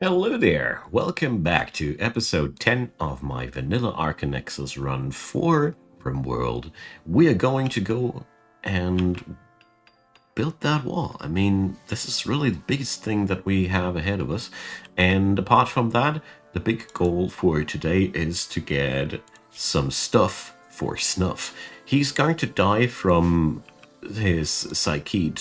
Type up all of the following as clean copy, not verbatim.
Hello there! Welcome back to episode 10 of my Vanilla Archonexus run for Rimworld. We are going to go and build that wall. I mean, this is really the biggest thing that we have ahead of us. And apart from that, the big goal for today is to get some stuff for SNUFF. He's going to die from his psyche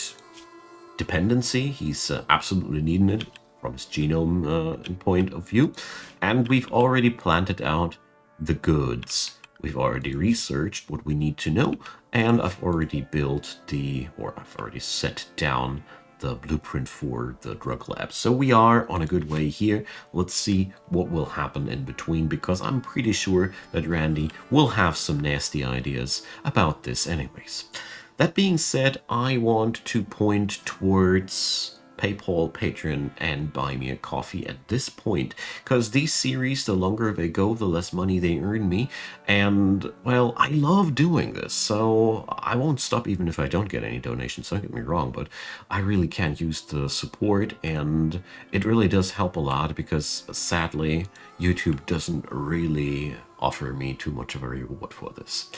dependency. He's absolutely needing it from his genome point of view. And we've already planted out the goods. We've already researched what we need to know. And I've already I've already set down the blueprint for the drug lab. So we are on a good way here. Let's see what will happen in between, because I'm pretty sure that Randy will have some nasty ideas about this anyways. That being said, I want to point towards PayPal, Patreon, and Buy Me a Coffee at this point, because these series, the longer they go, the less money they earn me, and, well, I love doing this, so I won't stop even if I don't get any donations, don't get me wrong, but I really can't use the support, and it really does help a lot, because sadly, YouTube doesn't really offer me too much of a reward for this.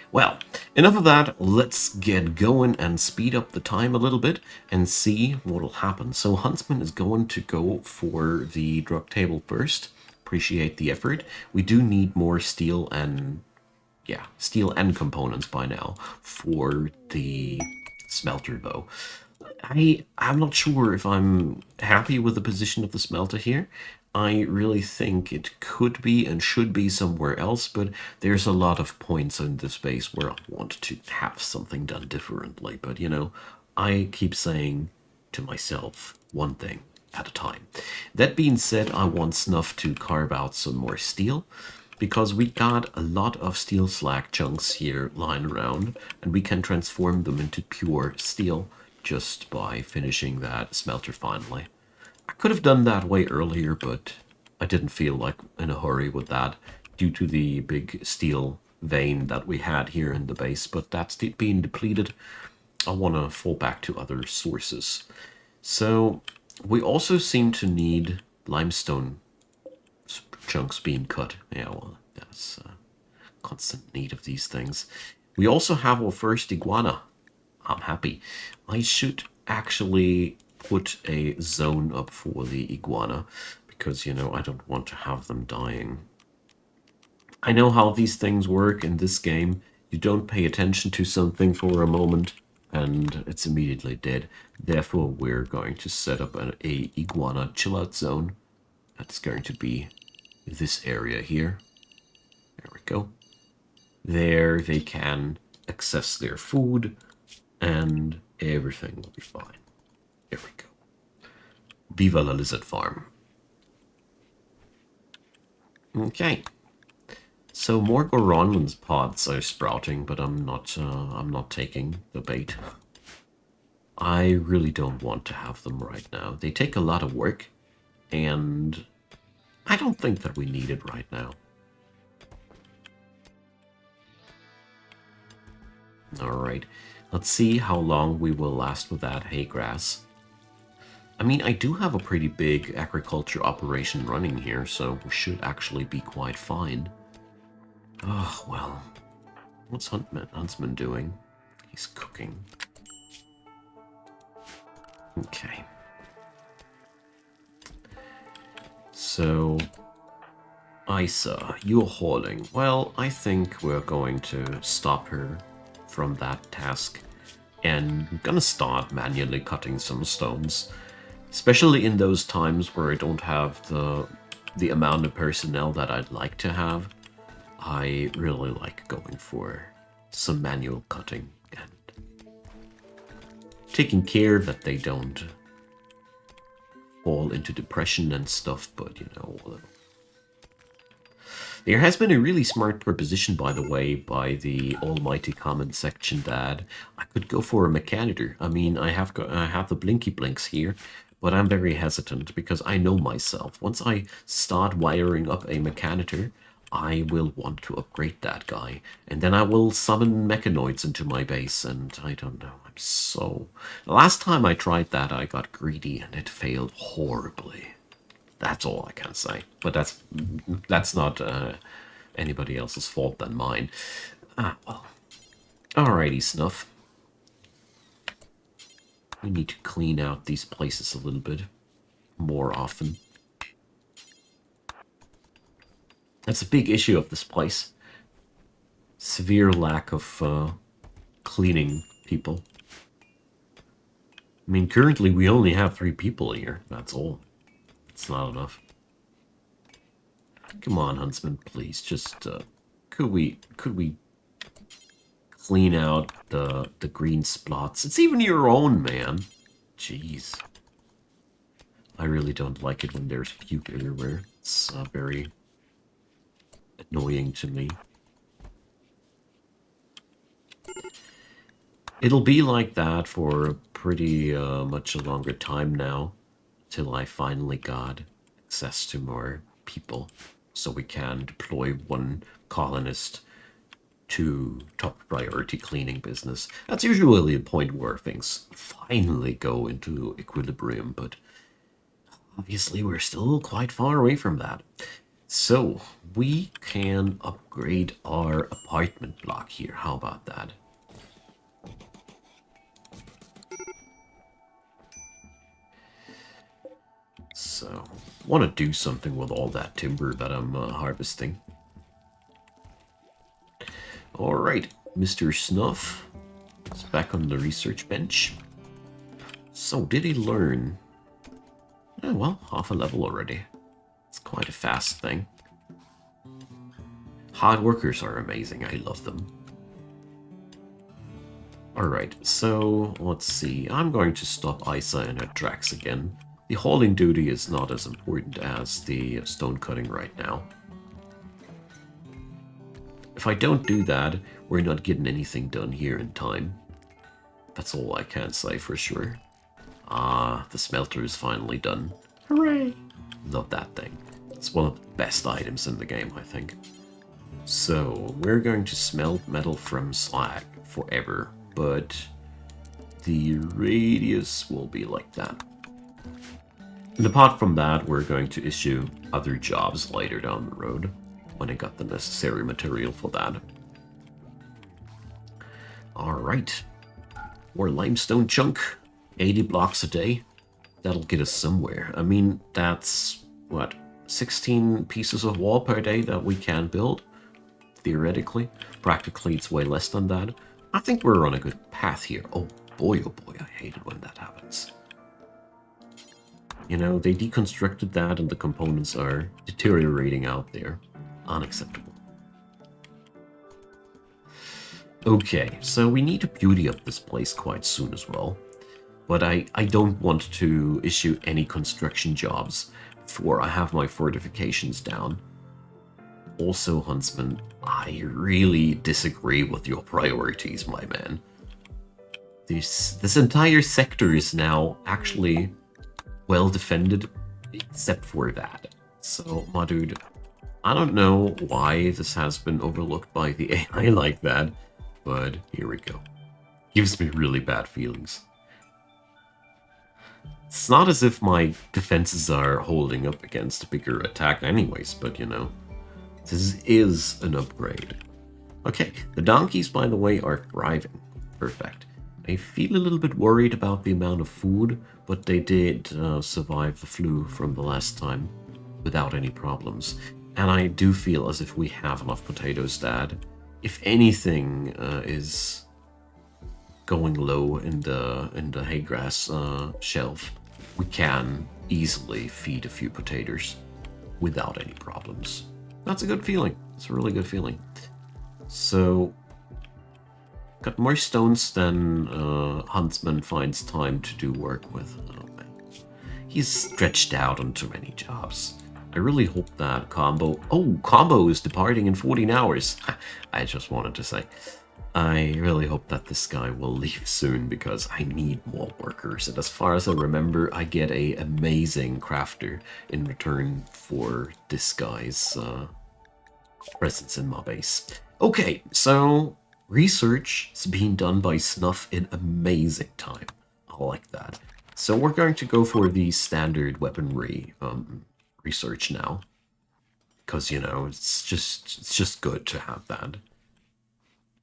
Well, enough of that. Let's get going and speed up the time a little bit and see what'll happen. So Huntsman is going to go for the drug table first. Appreciate the effort. We do need more steel and components by now for the smelter though. I'm not sure if I'm happy with the position of the smelter here. I really think it could be and should be somewhere else, but there's a lot of points in this space where I want to have something done differently. But, I keep saying to myself one thing at a time. That being said, I want SNUFF to carve out some more steel, because we got a lot of steel slag chunks here lying around, and we can transform them into pure steel just by finishing that smelter finally. I could have done that way earlier, but I didn't feel like in a hurry with that due to the big steel vein that we had here in the base, but that's being depleted. I want to fall back to other sources. So we also seem to need limestone chunks being cut. Yeah, well, that's constant need of these things. We also have our first iguana. I'm happy. I should actually put a zone up for the iguana, because, I don't want to have them dying. I know how these things work in this game. You don't pay attention to something for a moment, and it's immediately dead. Therefore, we're going to set up a iguana chill-out zone. That's going to be this area here. There we go. There they can access their food, and everything will be fine. There we go. Viva la lizard farm. Okay. So more Goronlan's pods are sprouting, but I'm not taking the bait. I really don't want to have them right now. They take a lot of work, and I don't think that we need it right now. Alright, let's see how long we will last with that hay grass. I mean, I do have a pretty big agriculture operation running here, so we should actually be quite fine. Oh, well. What's Huntsman doing? He's cooking. Okay. So, Isa, you're hauling. Well, I think we're going to stop her from that task, and I'm gonna start manually cutting some stones, especially in those times where I don't have the amount of personnel that I'd like to have. I really like going for some manual cutting and taking care that they don't fall into depression and stuff, but there has been a really smart proposition, by the way, by the almighty comment section that I could go for a mechanitor. I mean, I have the blinky blinks here, but I'm very hesitant because I know myself. Once I start wiring up a mechanitor, I will want to upgrade that guy, and then I will summon mechanoids into my base, and I don't know, The last time I tried that, I got greedy, and it failed horribly. That's all I can say. But that's not anybody else's fault than mine. Ah, well. Alrighty, Snuff. We need to clean out these places a little bit more often. That's a big issue of this place. Severe lack of cleaning people. I mean, currently we only have 3 people here. That's all. It's not enough. Come on, Huntsman, please. Just could we clean out the green spots? It's even your own, man. Jeez. I really don't like it when there's puke everywhere. It's very annoying to me. It'll be like that for pretty much a longer time now, till I finally got access to more people, so we can deploy 1 colonist to top priority cleaning business. That's usually a point where things finally go into equilibrium, but obviously we're still quite far away from that. So we can upgrade our apartment block here. How about that? So, want to do something with all that timber that I'm harvesting. Alright, Mr. Snuff is back on the research bench. So, did he learn? Oh, well, half a level already. It's quite a fast thing. Hard workers are amazing, I love them. Alright, so let's see. I'm going to stop Isa and her tracks again. The hauling duty is not as important as the stone cutting right now. If I don't do that, we're not getting anything done here in time. That's all I can say for sure. Ah, the smelter is finally done. Hooray! Love that thing. It's one of the best items in the game, I think. So, we're going to smelt metal from slag forever, but the radius will be like that. And apart from that, we're going to issue other jobs later down the road, when I got the necessary material for that. Alright. More limestone chunk. 80 blocks a day. That'll get us somewhere. I mean, that's, what, 16 pieces of wall per day that we can build? Theoretically. Practically, it's way less than that. I think we're on a good path here. Oh boy, I hate it when that happens. You know, they deconstructed that and the components are deteriorating out there. Unacceptable. Okay, so we need to beauty up this place quite soon as well. But I don't want to issue any construction jobs before I have my fortifications down. Also, Huntsman, I really disagree with your priorities, my man. This entire sector is now actually well defended, except for that. So, my dude, I don't know why this has been overlooked by the AI like that, but here we go. Gives me really bad feelings. It's not as if my defenses are holding up against a bigger attack anyways, but you know, this is an upgrade. Okay, the donkeys, by the way, are thriving. Perfect. I feel a little bit worried about the amount of food, but they did survive the flu from the last time without any problems. And I do feel as if we have enough potatoes that, if anything is going low in the hay grass shelf, we can easily feed a few potatoes without any problems. That's a good feeling. It's a really good feeling. So, got more stones than Huntsman finds time to do work with. Oh, man. He's stretched out on too many jobs. I really hope that Combo... Oh, Combo is departing in 14 hours. I just wanted to say. I really hope that this guy will leave soon because I need more workers. And as far as I remember, I get a amazing crafter in return for this guy's presence in my base. Okay, so research is being done by Snuff in amazing time. I like that. So we're going to go for the standard weaponry research now. Because, you know, it's just good to have that.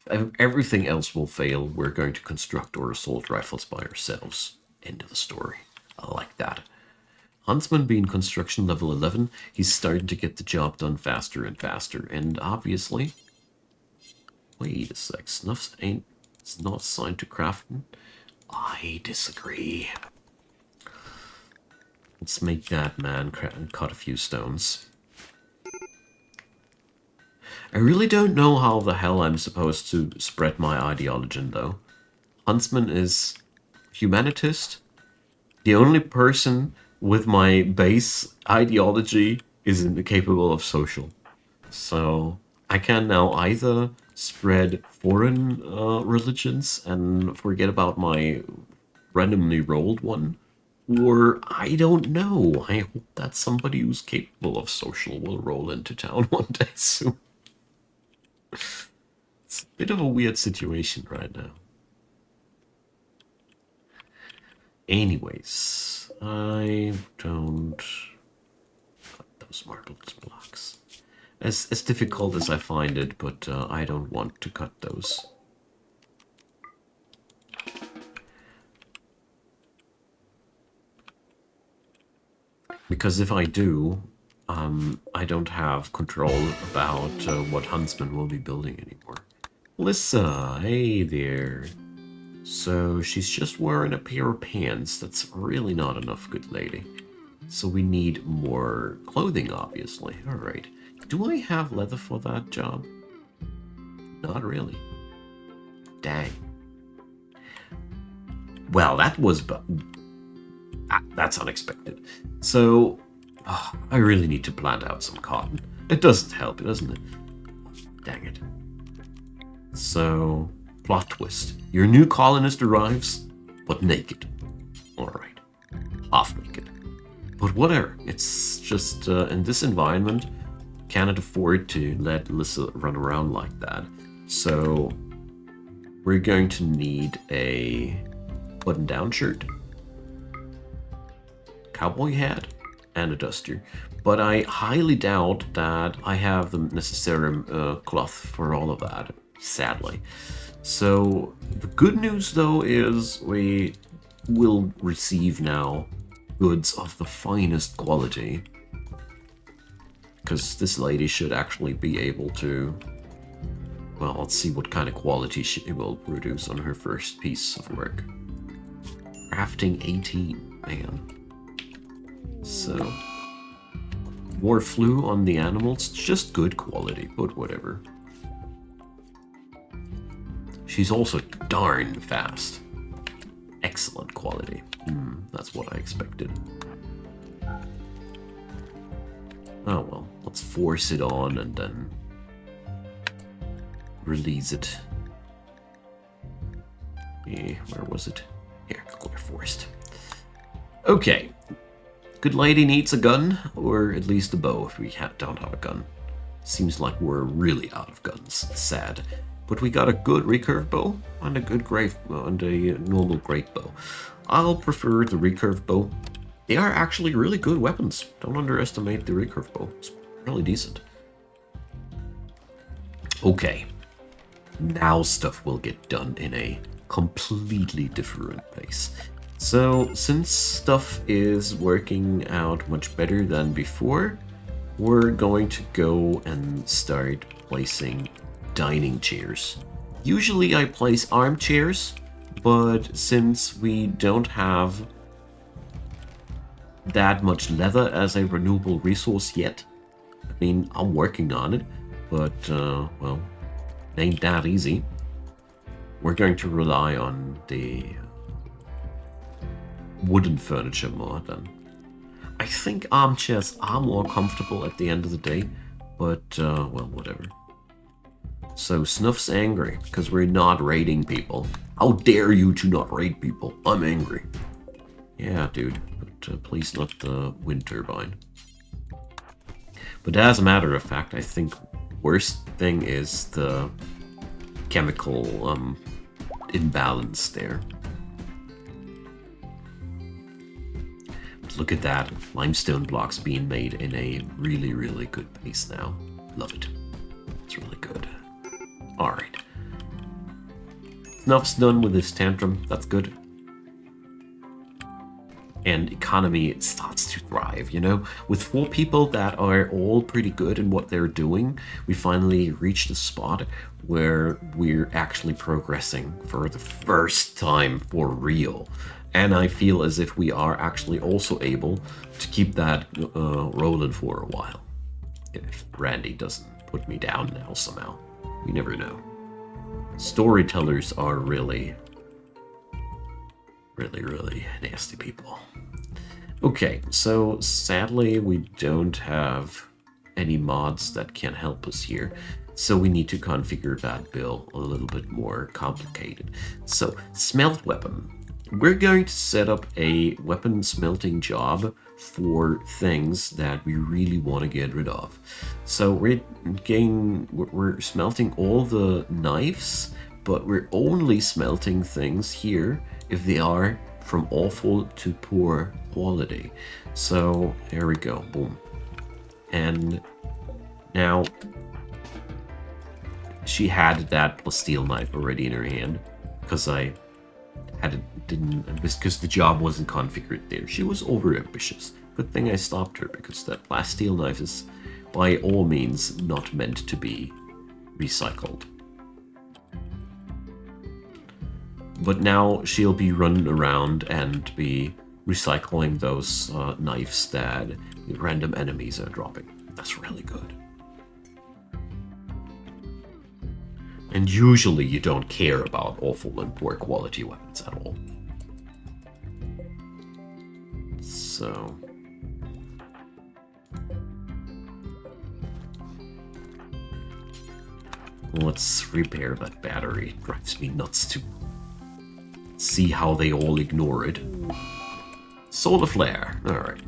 If everything else will fail, we're going to construct our assault rifles by ourselves. End of the story. I like that. Huntsman being construction level 11, he's starting to get the job done faster and faster. And obviously... Wait a sec, Snuffs it's not assigned to crafting? I disagree. Let's make that man cut a few stones. I really don't know how the hell I'm supposed to spread my ideology, though. Huntsman is humanitist. The only person with my base ideology is incapable of social. So I can now either spread foreign religions and forget about my randomly rolled one, or I don't know. I hope that somebody who's capable of social will roll into town one day soon. It's a bit of a weird situation right now. Anyways, I don't cut those marble blocks. As difficult as I find it, but I don't want to cut those. Because if I do, I don't have control about what Huntsman will be building anymore. Lissa, hey there. So she's just wearing a pair of pants. That's really not enough, good lady. So we need more clothing, obviously. Alright. Do I have leather for that job? Not really. Dang. Well, that was... that's unexpected. So, I really need to plant out some cotton. It doesn't help, doesn't it? Dang it. So, plot twist. Your new colonist arrives, but naked. Alright. Half naked. But whatever. It's just, in this environment, cannot afford to let Lissa run around like that. So, we're going to need a button-down shirt, cowboy hat, and a duster. But I highly doubt that I have the necessary cloth for all of that, sadly. So the good news though is we will receive now goods of the finest quality. Because this lady should actually be able to... Well, let's see what kind of quality she will produce on her first piece of work. Crafting 18, man. So, more flu on the animals, just good quality, but whatever. She's also darn fast. Excellent quality. That's what I expected. Oh well, let's force it on and then release it. Where was it? Here, clear forest. Okay. Good lady needs a gun, or at least a bow if we don't have a gun. Seems like we're really out of guns. Sad. But we got a good recurve bow and a good normal great bow. I'll prefer the recurve bow. They are actually really good weapons. Don't underestimate the recurve bow. It's really decent. Okay. Now stuff will get done in a completely different pace. So, since stuff is working out much better than before, we're going to go and start placing dining chairs. Usually I place armchairs, but since we don't have that much leather as a renewable resource yet, I mean, I'm working on it, but, well, it ain't that easy. We're going to rely on the wooden furniture more than... I think armchairs are more comfortable at the end of the day, but, well, whatever. So, Snuff's angry, because we're not raiding people. How dare you to not raid people? I'm angry. Yeah, dude, but please not the wind turbine. But as a matter of fact, I think worst thing is the chemical imbalance there. look at that. Limestone blocks being made in a really, really good pace now. Love it. It's really good. Alright. Snuff's done with his tantrum. That's good. And economy starts to thrive, you know? With 4 people that are all pretty good in what they're doing, we finally reached a spot where we're actually progressing for the first time for real. And I feel as if we are actually also able to keep that rolling for a while. If Randy doesn't put me down now somehow. We never know. Storytellers are really nasty people. Okay, so sadly we don't have any mods that can help us here. So we need to configure that build a little bit more complicated. So, smelt weapon. We're going to set up a weapon smelting job for things that we really want to get rid of. So we're smelting all the knives, but we're only smelting things here if they are from awful to poor quality. So there we go, boom. And now she had that steel knife already in her hand because I had it because the job wasn't configured there. She was over ambitious. Good thing I stopped her because that last steel knife is by all means not meant to be recycled. But now she'll be running around and be recycling those knives that random enemies are dropping. That's really good. And usually you don't care about awful and poor quality weapons at all. So... let's repair that battery. It drives me nuts to see how they all ignore it. Solar flare. Alright.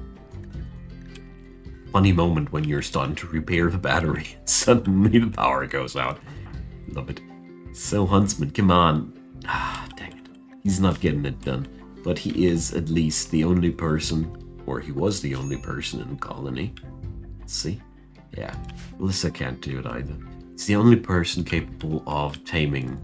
Funny moment when you're starting to repair the battery and suddenly the power goes out. Love it. So, Huntsman, come on. Ah, dang it. He's not getting it done. But he is at least the only person, or he was the only person in the colony. Let's see. Yeah, Melissa can't do it either. It's the only person capable of taming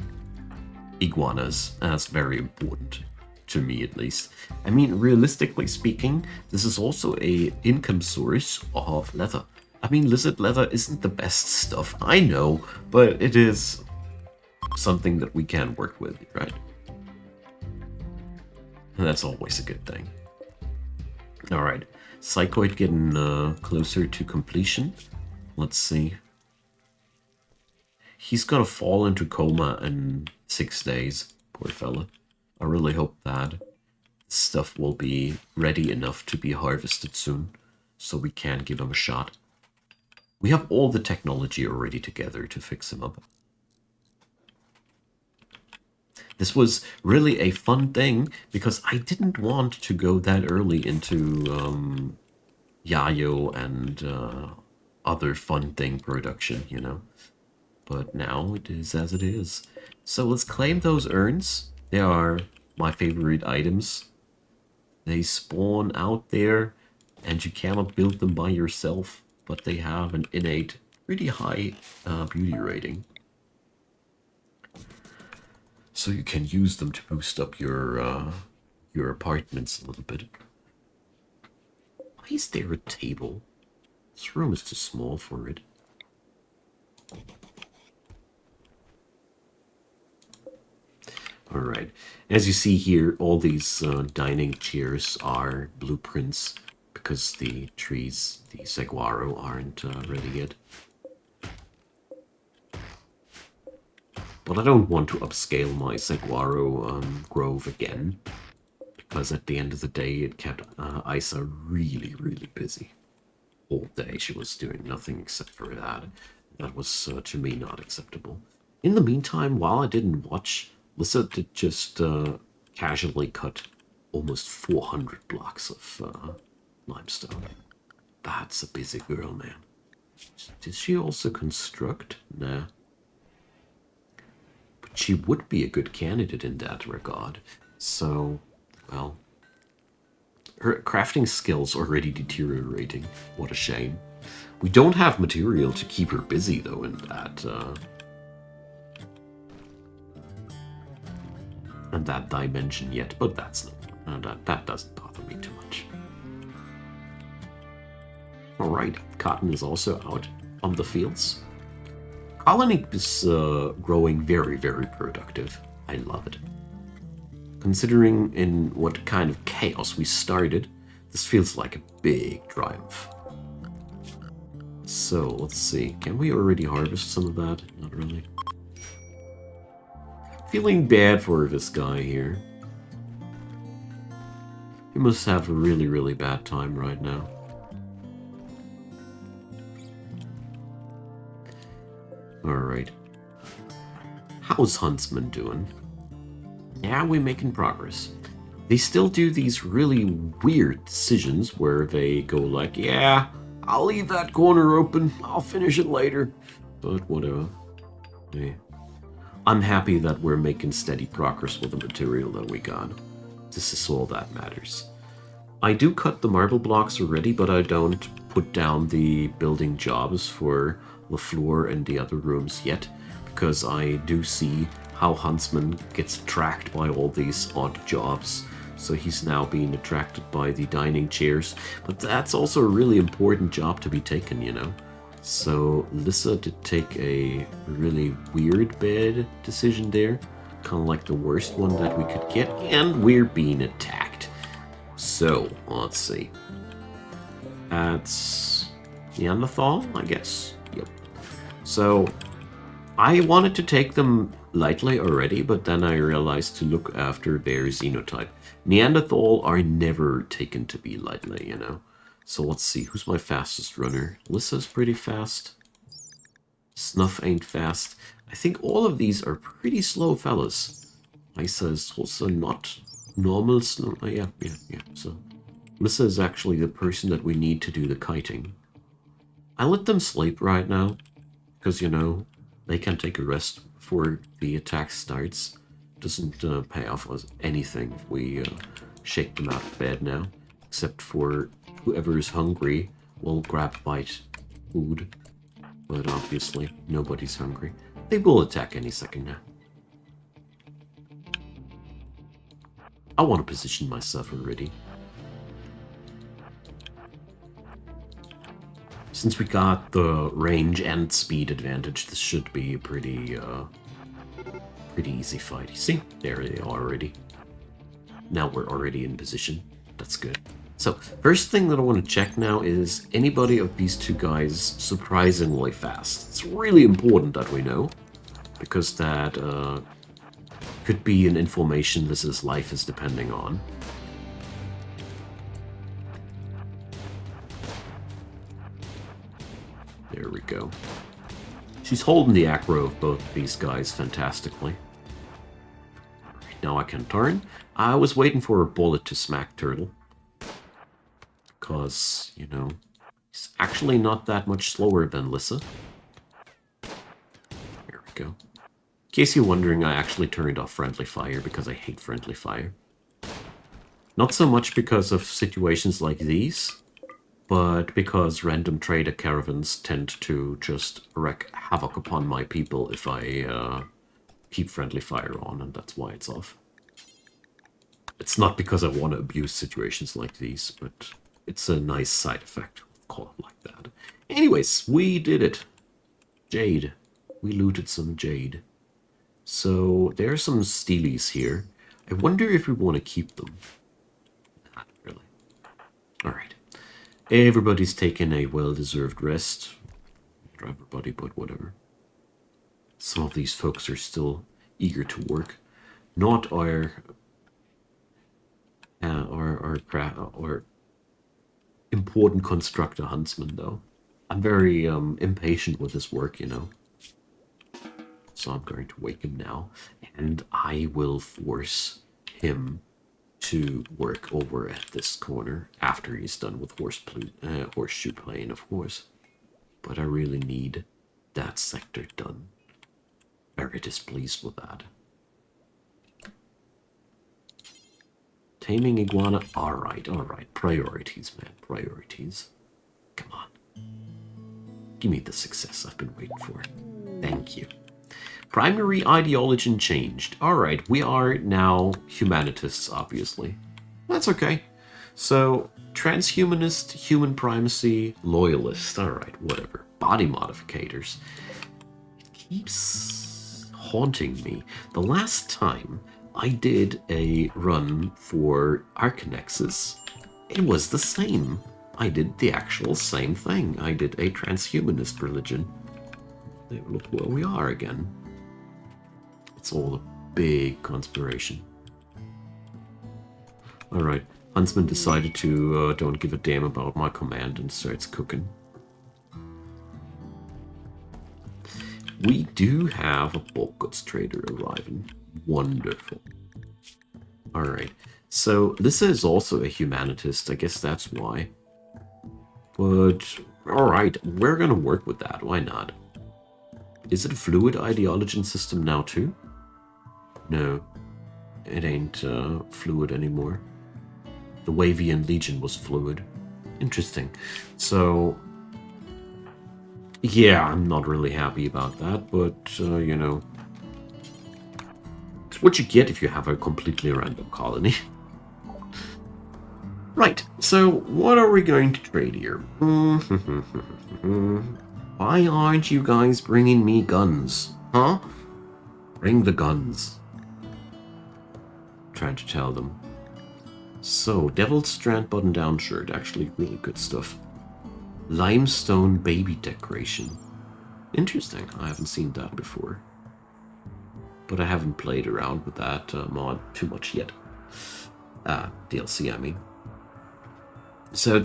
iguanas, and that's very important. To me, at least. I mean, realistically speaking, this is also a income source of leather. I mean, lizard leather isn't the best stuff, I know, but it is something that we can work with, right? And that's always a good thing. Alright, Psychoid getting closer to completion. Let's see. He's gonna fall into coma in 6 days, poor fella. I really hope that stuff will be ready enough to be harvested soon, so we can give him a shot. We have all the technology already together to fix him up. This was really a fun thing, because I didn't want to go that early into Yayo and other fun thing production, you know. But now it is as it is. So let's claim those urns. They are my favorite items. They spawn out there, and you cannot build them by yourself, but they have an innate, pretty high beauty rating. So you can use them to boost up your apartments a little bit. Why is there a table? This room is too small for it. Alright, as you see here, all these dining chairs are blueprints because the trees, the saguaro, aren't ready yet. But I don't want to upscale my saguaro grove again, because at the end of the day it kept Isa really, really busy. All day she was doing nothing except for that. That was, to me, not acceptable. In the meantime, while I didn't watch, Lissa did just casually cut almost 400 blocks of limestone. That's a busy girl, man. Did she also construct? Nah. But she would be a good candidate in that regard. So, well, her crafting skills already deteriorating. What a shame. We don't have material to keep her busy, though, in that dimension yet, but that's not, that doesn't bother me too much. Alright, cotton is also out on the fields. Colony is growing very, very productive. I love it. Considering in what kind of chaos we started, this feels like a big triumph. So, let's see. Can we already harvest some of that? Not really. Feeling bad for this guy here. He must have a really, really bad time right now. Alright. How's Huntsman doing? Yeah, we're making progress. They still do these really weird decisions where they go like, yeah, I'll leave that corner open, I'll finish it later. But whatever. Yeah. I'm happy that we're making steady progress with the material that we got. This is all that matters. I do cut the marble blocks already, but I don't put down the building jobs for the floor and the other rooms yet, because I do see how Huntsman gets tracked by all these odd jobs. So he's now being attracted by the dining chairs, but that's also a really important job to be taken, you know. So Lissa did take a really weird bed decision there, kind of like the worst one that we could get, and we're being attacked. So, let's see. That's Neanderthal, I guess. Yep. So, I wanted to take them lightly already, but then I realized to look after their xenotype. Neanderthal are never taken to be lightly, you know. So let's see, who's my fastest runner? Lissa's pretty fast. Snuff ain't fast. I think all of these are pretty slow fellas. Lissa is also not normal slow. Yeah. So Lissa is actually the person that we need to do the kiting. I let them sleep right now, because, you know, they can take a rest before the attack starts. Doesn't pay off us anything if we shake them out of bed now, except for whoever is hungry will grab bite food. But obviously, nobody's hungry. They will attack any second now. I want to position myself already. Since we got the range and speed advantage, this should be a pretty easy fight. You see? There they are already. Now we're already in position. That's good. So, first thing that I want to check now is anybody of these two guys surprisingly fast. It's really important that we know, because that could be an information this life is depending on. There we go. She's holding the aggro of both of these guys fantastically. Right, now I can turn. I was waiting for a bullet to smack Turtle, because, you know, he's actually not that much slower than Lissa. There we go. In case you're wondering, I actually turned off friendly fire because I hate friendly fire. Not so much because of situations like these, but because random trader caravans tend to just wreak havoc upon my people if I keep friendly fire on, and that's why it's off. It's not because I want to abuse situations like these, but it's a nice side effect. Call it like that. Anyways, we did it. Jade. We looted some jade. So there are some steelies here. I wonder if we want to keep them. Not really. Alright. Everybody's taking a well-deserved rest. Not everybody, but whatever. Some of these folks are still eager to work. Not our important constructor huntsman, though. I'm very impatient with his work, you know. So I'm going to wake him now, and I will force him to work over at this corner after he's done with horseshoe playing, of course. But I really need that sector done. Very displeased with that. Taming iguana. Alright, alright. Priorities, man. Priorities. Come on. Give me the success I've been waiting for. Thank you. Primary ideology changed. Alright, we are now humanitists, obviously. That's okay. So, transhumanist, human primacy, loyalist. Alright, whatever. Body modificators. It keeps haunting me. The last time I did a run for Archonexus, it was the same. I did the actual same thing. I did a transhumanist religion. Look where we are again. It's all a big conspiration. Alright, Huntsman decided to don't give a damn about my command and starts cooking. We do have a bulk goods trader arriving. Wonderful. Alright, so this is also a humanitist. I guess that's why. But, alright, we're gonna work with that. Why not? Is it a fluid ideology system now too? No, it ain't fluid anymore. The Wavian Legion was fluid. Interesting. So, yeah, I'm not really happy about that, but, you know. It's what you get if you have a completely random colony. Right, so what are we going to trade here? Why aren't you guys bringing me guns? Huh? Bring the guns. Trying to tell them. So, Devil's Strand button-down shirt. Actually, really good stuff. Limestone baby decoration. Interesting. I haven't seen that before. But I haven't played around with that mod too much yet. DLC, I mean. So,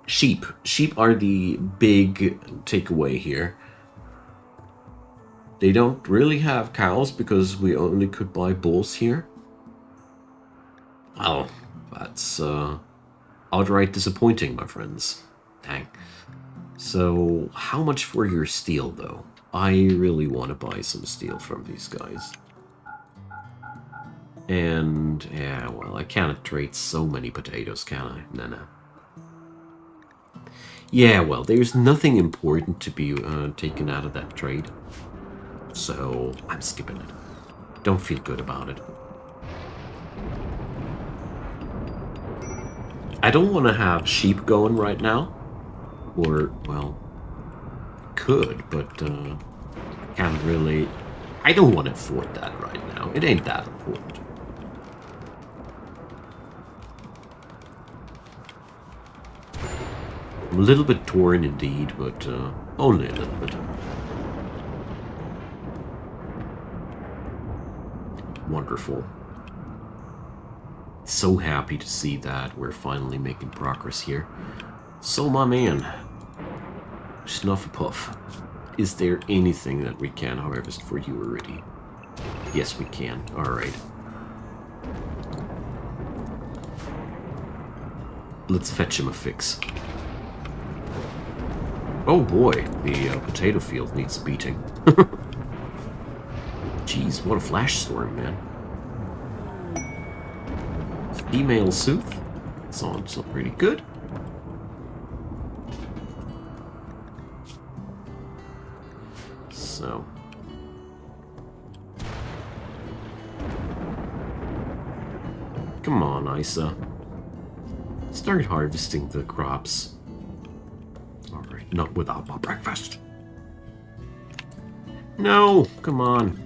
sheep. Sheep are the big takeaway here. They don't really have cows because we only could buy bulls here. Well, that's outright disappointing, my friends. Dang. So, how much for your steel, though? I really want to buy some steel from these guys. And, yeah, well, I can't trade so many potatoes, can I? No. Yeah, well, there's nothing important to be taken out of that trade. So, I'm skipping it. Don't feel good about it. I don't want to have sheep going right now. Or, well, could, but can't really. I don't want to afford that right now. It ain't that important. I'm a little bit torn indeed, but only a little bit. Wonderful. So happy to see that we're finally making progress here. So, my man, SNUFF, is there anything that we can harvest for you already? Yes, we can. Alright. Let's fetch him a fix. Oh boy, the potato field needs beating. Jeez, what a flash storm, man. Female Sooth. Sounds pretty good. So. Come on, Isa. Start harvesting the crops. Alright, not without my breakfast. No, come on.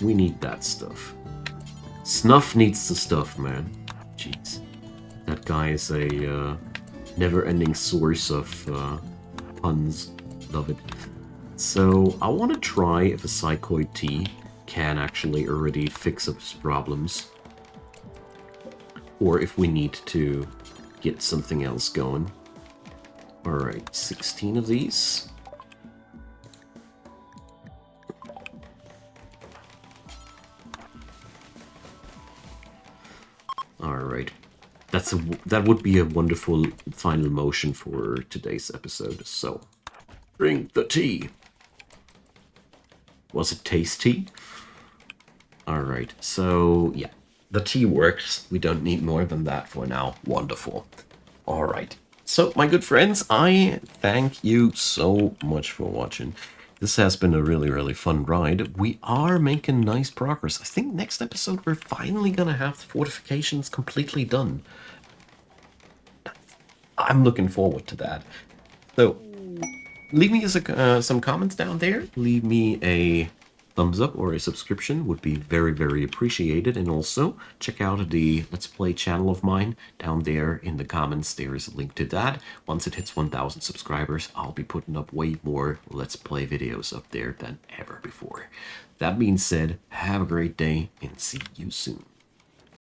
We need that stuff. SNUFF needs the stuff, man. Jeez. That guy is a never-ending source of puns. Love it. So, I want to try if a Psychoid Tea can actually already fix up his problems. Or if we need to get something else going. Alright, 16 of these. Alright. That would be a wonderful final motion for today's episode. So, drink the tea. Was it tasty? Alright, so, yeah. The tea works. We don't need more than that for now. Wonderful. All right. So, my good friends, I thank you so much for watching. This has been a really, really fun ride. We are making nice progress. I think next episode we're finally gonna have the fortifications completely done. I'm looking forward to that. So, leave me some comments down there. Leave me a thumbs up or a subscription would be very, very appreciated. And also, check out the Let's Play channel of mine down there in the comments. There is a link to that. Once it hits 1,000 subscribers, I'll be putting up way more Let's Play videos up there than ever before. That being said, have a great day and see you soon.